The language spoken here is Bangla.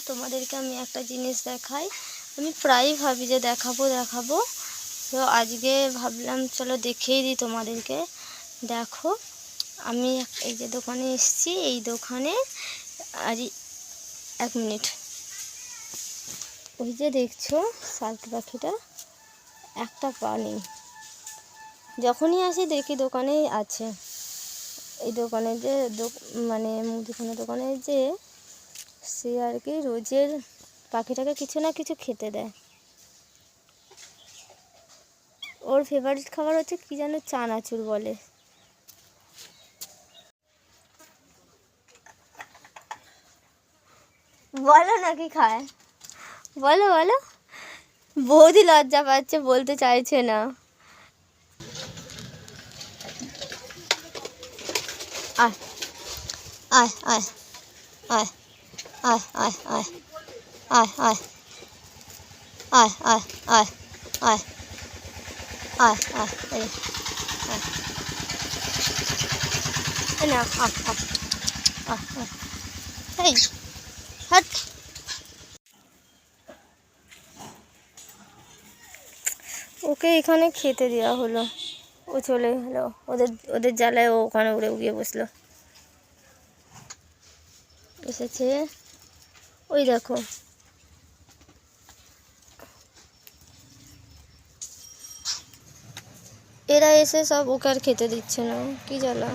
তোমাদেরকে আমি একটা জিনিস দেখাই। আমি প্রায়ই ভাবি যে দেখাবো, তো আজকে ভাবলাম চলো দেখিয়ে দিই তোমাদেরকে। দেখো, আমি এই যে দোকানে এসেছি, এই দোকানে আর 1 মিনিট, ওই যে দেখছো শালিক পাখিটা, একটা পা নেই। যখনই আসি দেখি দোকানেই আছে। এই দোকানে যে মানে মুদিখানা দোকানে যে সে আর কি রোজের পাখিটাকে কিছু না কিছু খেতে দেয়। ওর ফেভারিট খাবার হচ্ছে কি যেন চানাচুর বলে। বলো না কি খায়, বলো বলো। বৌদি লজ্জা পাচ্ছে, বলতে চাইছে না। আয় আয় আয় আয় আয় আয় আয় আয় আয় আয় আয় আয় আয় আয় আয় এই না, এই হাট। ওকে এখানে খেতে দেওয়া হলো, ও চলে গেলো। ওদের জ্বালায় ও ওখানে উড়ে গিয়ে বসলো। এসেছে, ওই দেখো। এরা এসে সব ওকে আর খেতে দিচ্ছে না, কি জ্বালা।